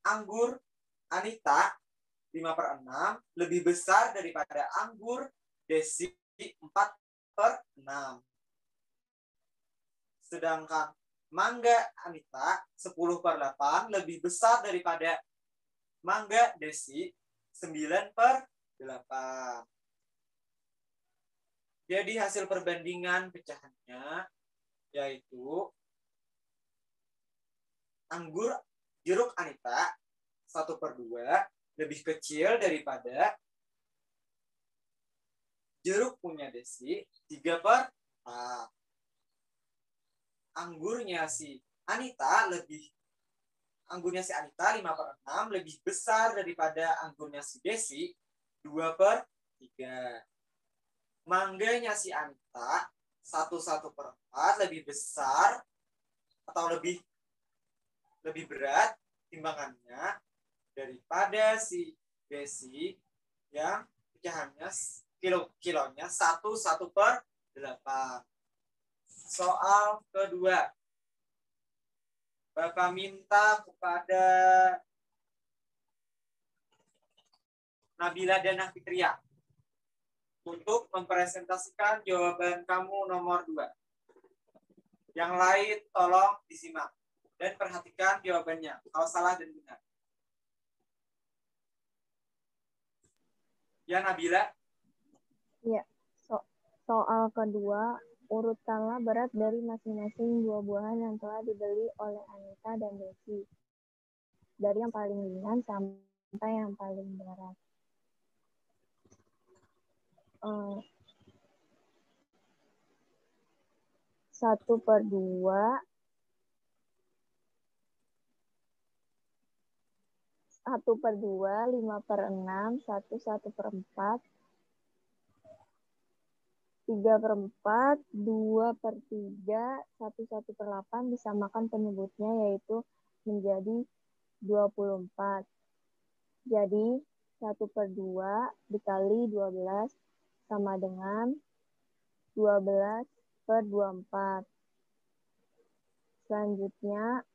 anggur Anita 5/6 lebih besar daripada anggur Desi 4/6. Sedangkan mangga Anita 10/8 lebih besar daripada mangga Desi 9/8. Jadi hasil perbandingan pecahannya yaitu jeruk Anita 1/2 lebih kecil daripada jeruk punya Desi 3/4. Anggurnya si Anita 5/6 lebih besar daripada anggurnya si Desi 2/3. Mangganya si Anita 1/4 lebih besar atau lebih berat timbangannya daripada si Desi yang pecahannya kilonya 1/8. Soal kedua. Bapak minta kepada Nabila dan Fitria untuk mempresentasikan jawaban kamu nomor 2. Yang lain tolong disimak dan perhatikan jawabannya, kalau salah dan benar. Ya, Nabila? Ya, soal kedua, urutkanlah berat dari masing-masing buah-buahan yang telah dibeli oleh Anita dan Desi. Dari yang paling ringan sampai yang paling berat. 1/2, 1/2, 5/6, 1/4, 3/4, 2/3, 1/8 disamakan penyebutnya yaitu menjadi 24. Jadi 1/2 dikali 12 sama dengan 12/24. Selanjutnya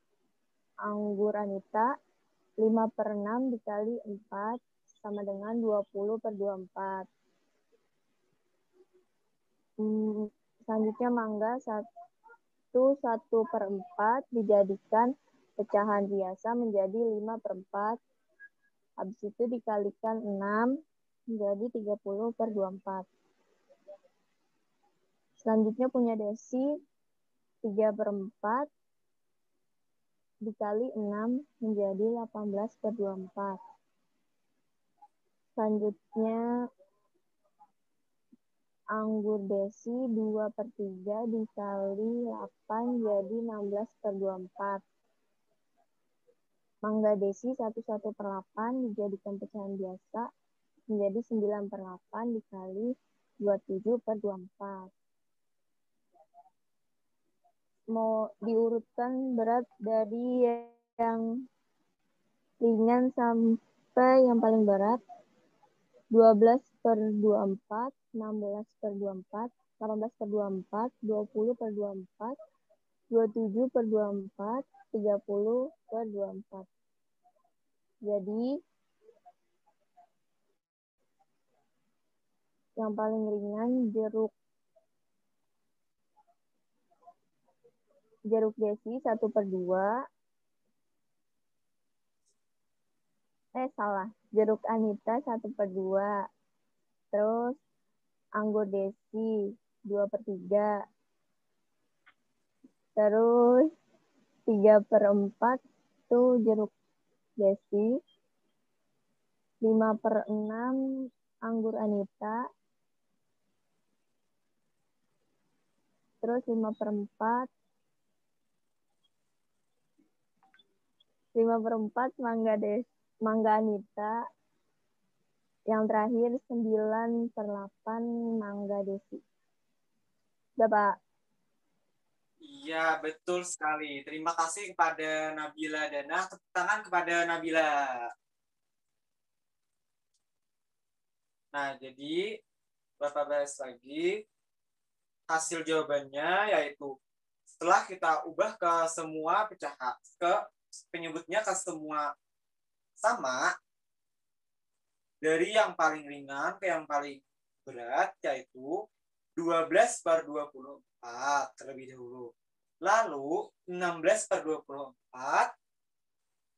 anggur Anita 5/6 dikali 4 sama dengan 20/24. Selanjutnya mangga 1/4 dijadikan pecahan biasa menjadi 5/4. Habis itu dikalikan 6 menjadi 30/24. Selanjutnya punya Desi 3/4 dikali 6 menjadi 18/24. Selanjutnya anggur Desi 2/3 dikali 8 jadi 16/24. Mangga Desi 1/8 dijadikan pecahan biasa menjadi 9/8 dikali 27/24. Mau diurutkan berat dari yang ringan sampai yang paling berat. 12/24, 16/24, 18/24, 20/24, 27/24, 30/24. Jadi yang paling ringan jeruk Desi 1/2. Jeruk Anita 1/2. Terus anggur Desi 2/3. Terus 3/4 tuh jeruk Desi. 5/6 anggur Anita. Terus 5/4 mangga Anita. Yang terakhir 9/8 mangga Desi. Udah, Pak? Iya, betul sekali. Terima kasih kepada Nabila Dana. Tepuk tangan kepada Nabila. Nah, jadi Bapak bahas lagi hasil jawabannya yaitu setelah kita ubah ke semua pecahan, ke penyebutnya ke semua sama, dari yang paling ringan ke yang paling berat yaitu 12/24 terlebih dahulu. Lalu 16/24,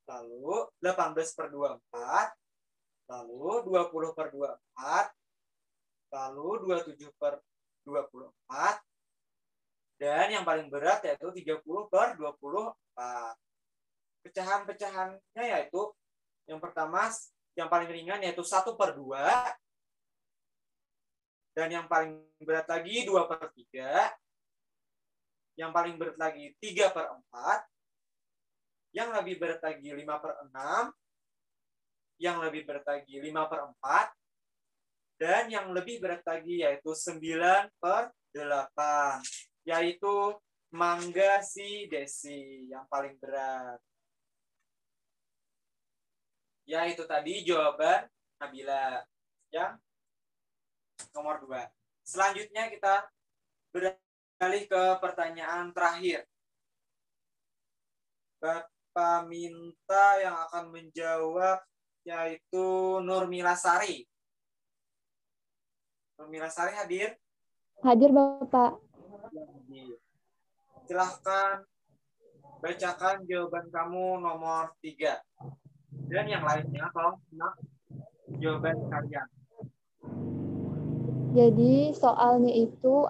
lalu 18/24, lalu 20/24, lalu 27/24, dan yang paling berat yaitu 30/24. Pecahan-pecahannya yaitu yang pertama, yang paling ringan yaitu 1/2, dan yang paling berat lagi 2/3, yang paling berat lagi 3/4, yang lebih berat lagi 5/6, yang lebih berat lagi 5/4, dan yang lebih berat lagi yaitu 9/8, yaitu mangga si Desi yang paling berat. Ya, itu tadi jawaban Nabila yang nomor 2. Selanjutnya kita beralih ke pertanyaan terakhir. Bapak minta yang akan menjawab yaitu Nurmila Sari. Nurmila Sari hadir? Hadir, Bapak. Silahkan bacakan jawaban kamu nomor 3. Dan yang lainnya tolong simak jawaban kalian. Jadi soalnya itu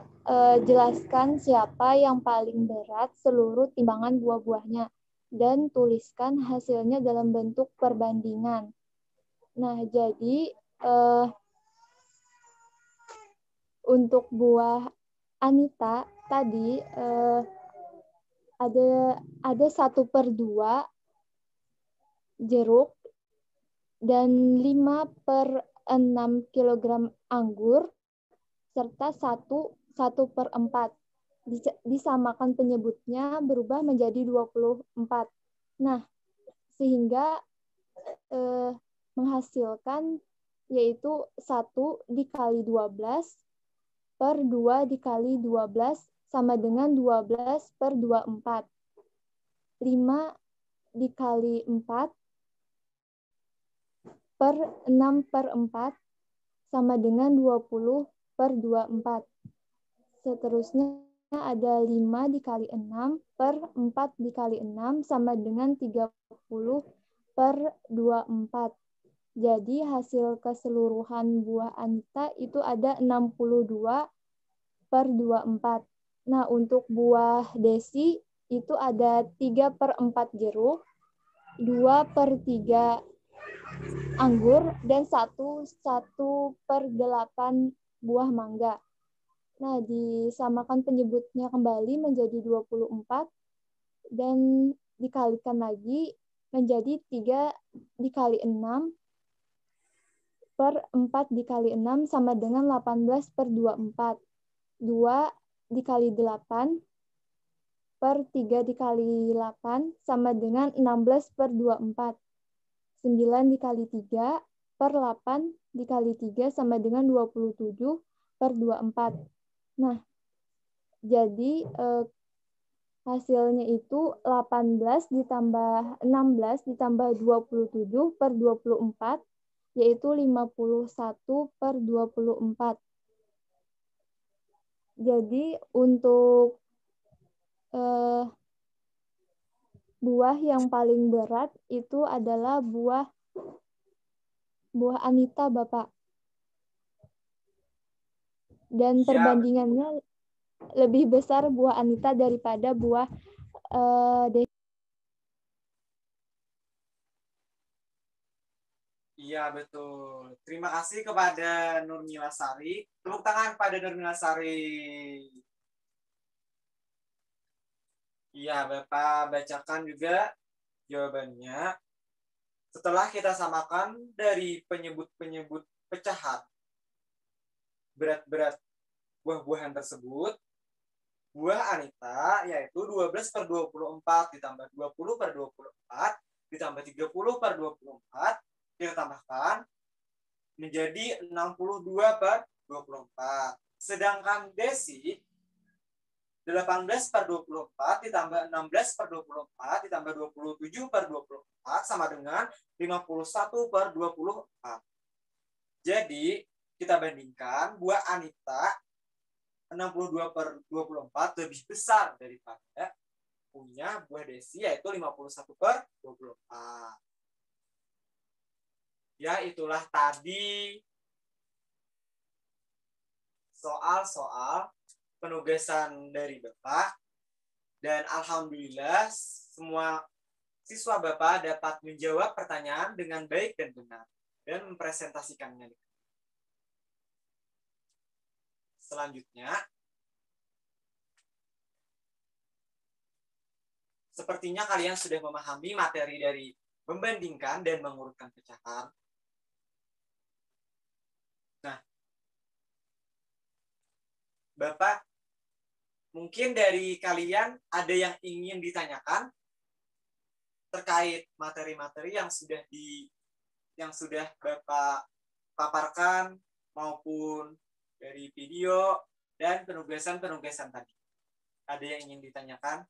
jelaskan siapa yang paling berat seluruh timbangan buah-buahnya dan tuliskan hasilnya dalam bentuk perbandingan. Nah, jadi untuk buah Anita tadi ada 1/2 jeruk dan 5/6 kilogram anggur serta 1/4. Disamakan penyebutnya berubah menjadi 24. Nah, sehingga menghasilkan yaitu 1 dikali 12 per 2 dikali 12 sama dengan 12/24. 5 dikali 4 per 6/4 sama dengan 20/24. Seterusnya ada 5 dikali 6 per 4 dikali 6 sama dengan 30/24. Jadi hasil keseluruhan buah Anita itu ada 62/24. Nah, untuk buah Desi itu ada 3/4 jeruk, 2/3 anggur, dan 1/8 buah mangga. Nah, disamakan penyebutnya kembali menjadi 24 dan dikalikan lagi menjadi 3 dikali 6 per 4 dikali 6 sama dengan 18/24. 2 dikali 8 per 3 dikali 8 sama dengan 16/24. 9 dikali 3 per 8 dikali 3 sama dengan 27/24. Nah, jadi hasilnya itu 18 ditambah 16 ditambah 27/24, yaitu 51/24. Jadi untuk buah yang paling berat itu adalah buah Anita, Bapak. Dan perbandingannya lebih besar buah Anita daripada buah Desi. Iya, betul. Terima kasih kepada Nurmila Sari. Tepuk tangan pada Nurmila Sari. Iya, Bapak bacakan juga jawabannya. Setelah kita samakan dari penyebut-penyebut pecahan berat-berat buah-buahan tersebut, buah Anita yaitu 12/24 ditambah 20/24 ditambah 30/24, kita tambahkan menjadi 62/24. Sedangkan Desi 18/24 ditambah 16/24 ditambah 27/24 sama dengan 51/24. Jadi kita bandingkan buah Anita 62/24 lebih besar daripada punya buah Desi yaitu 51/24. Ya, itulah tadi soal-soal penugasan dari Bapak, dan alhamdulillah semua siswa Bapak dapat menjawab pertanyaan dengan baik dan benar dan mempresentasikannya. Selanjutnya, sepertinya kalian sudah memahami materi dari membandingkan dan mengurutkan pecahan. Nah, Bapak, mungkin dari kalian ada yang ingin ditanyakan terkait materi-materi yang sudah Bapak paparkan maupun dari video dan penugasan-penugasan tadi. Ada yang ingin ditanyakan?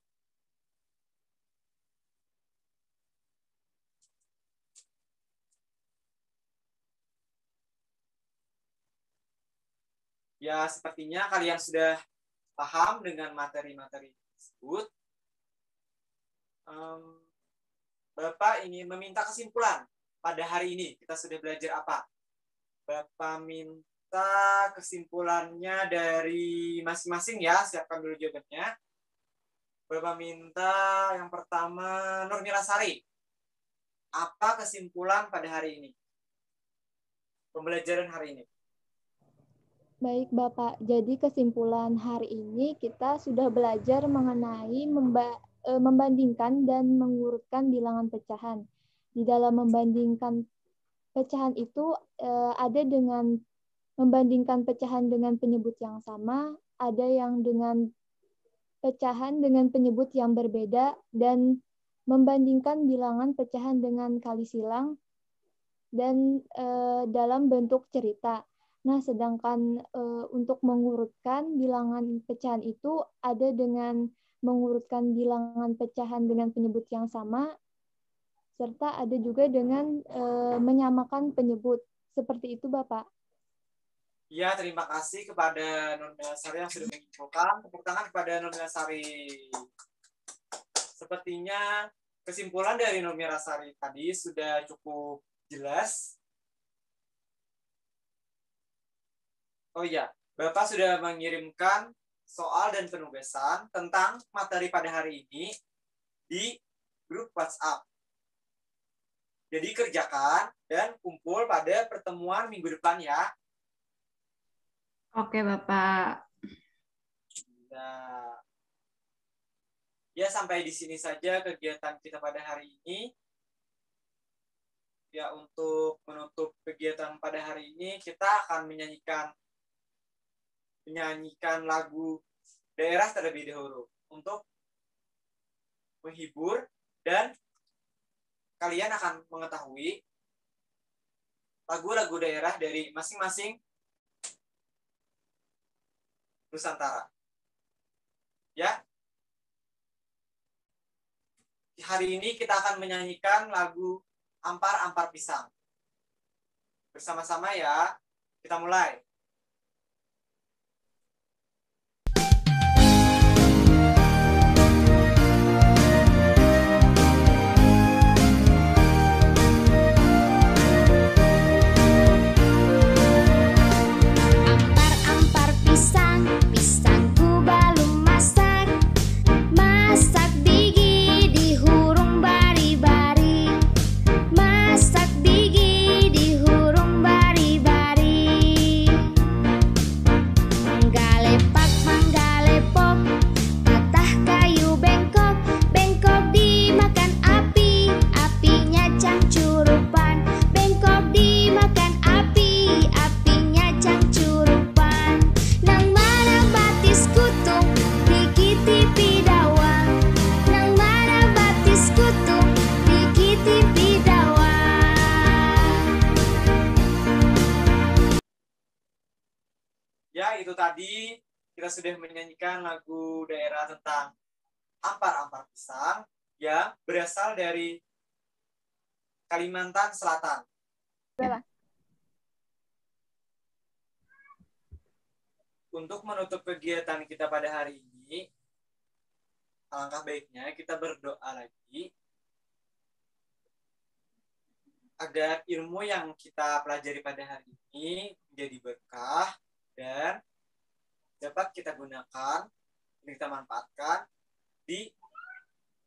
Ya, sepertinya kalian sudah paham dengan materi-materi tersebut. Bapak ingin meminta kesimpulan pada hari ini. Kita sudah belajar apa? Bapak minta kesimpulannya dari masing-masing ya. Siapkan dulu jawabannya. Bapak minta yang pertama Nurmila Sari. Apa kesimpulan pada hari ini? Pembelajaran hari ini. Baik Bapak, jadi kesimpulan hari ini kita sudah belajar mengenai membandingkan dan mengurutkan bilangan pecahan. Di dalam membandingkan pecahan itu ada dengan membandingkan pecahan dengan penyebut yang sama, ada yang dengan pecahan dengan penyebut yang berbeda, dan membandingkan bilangan pecahan dengan kali silang dan dalam bentuk cerita. Nah, sedangkan untuk mengurutkan bilangan pecahan itu ada dengan mengurutkan bilangan pecahan dengan penyebut yang sama, serta ada juga dengan menyamakan penyebut. Seperti itu, Bapak. Ya, terima kasih kepada Nurmila Sari yang sudah menyimpulkan. Tepuk tangan kepada Nurmila Sari. Sepertinya kesimpulan dari Nurmila Sari tadi sudah cukup jelas. Oh iya, Bapak sudah mengirimkan soal dan penugasan tentang materi pada hari ini di grup WhatsApp. Jadi kerjakan dan kumpul pada pertemuan minggu depan ya. Oke, Bapak. Nah, ya sampai di sini saja kegiatan kita pada hari ini. Ya, untuk menutup kegiatan pada hari ini kita akan menyanyikan lagu daerah terlebih dahulu untuk menghibur, dan kalian akan mengetahui lagu-lagu daerah dari masing-masing Nusantara. Ya. Hari ini kita akan menyanyikan lagu Ampar-Ampar Pisang. Bersama-sama ya. Kita mulai. Ampar-ampar pisang, pisangku belum masak. Masak gigi di hurung bari-bari. Masak gigi di hurung bari-bari. Menggalepak, menggalepok, patah kayu bengkok. Bengkok dimakan api, apinya cangcurupan. Bengkok dimakan api, apinya cangcurupan. Nang mana batis kutung, dikiti pidawang. Nang mana batis kutung, dikiti pidawang. Ya, itu tadi kita sudah menyanyikan lagu daerah tentang Ampar-Ampar Pisang yang berasal dari Kalimantan Selatan. Untuk menutup kegiatan kita pada hari ini, alangkah baiknya kita berdoa lagi agar ilmu yang kita pelajari pada hari ini menjadi berkah dan dapat kita gunakan, kita manfaatkan di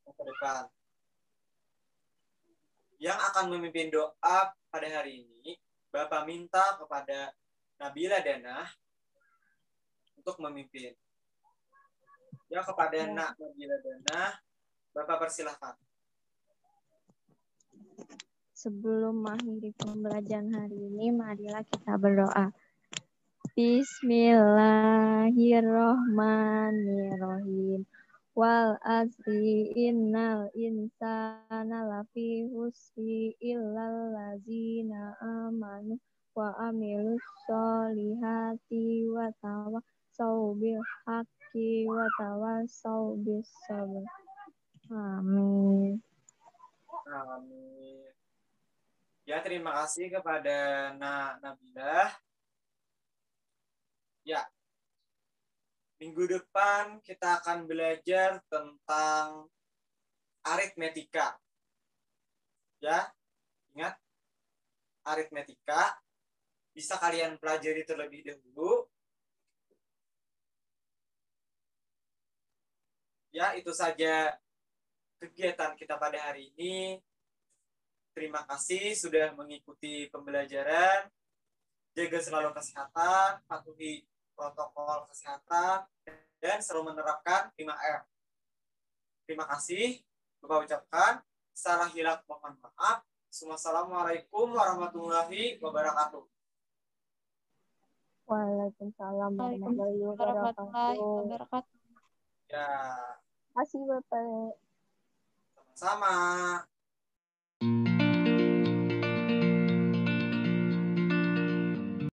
masa depan. Yang akan memimpin doa pada hari ini, Bapak minta kepada Nabila Danah untuk memimpin. Ya, kepada Nabila Danah, Bapak persilahkan. Sebelum mengakhiri pembelajaran hari ini, marilah kita berdoa. Bismillahirrohmanirrohim. Wal asri innal insana lafi husri illal lazina amanu wa amilus solihati wa tawassaw bil haqqi wa tawassaw bis sabr. Amin. Amin. Ya, terima kasih kepada Nabila. Ya, minggu depan kita akan belajar tentang aritmetika. Ya, ingat aritmetika. bisa kalian pelajari terlebih dahulu. Ya, itu saja kegiatan kita pada hari ini. Terima kasih sudah mengikuti pembelajaran. Jaga selalu kesehatan, patuhi protokol kesehatan, dan selalu menerapkan 5M. Terima kasih. Bapak ucapkan, salah hilaf mohon maaf. Wassalamualaikum warahmatullahi wabarakatuh. Waalaikumsalam warahmatullahi Warahmatullahi wabarakatuh. wabarakatuh. Ya, Terima kasih Bapak. sama-sama.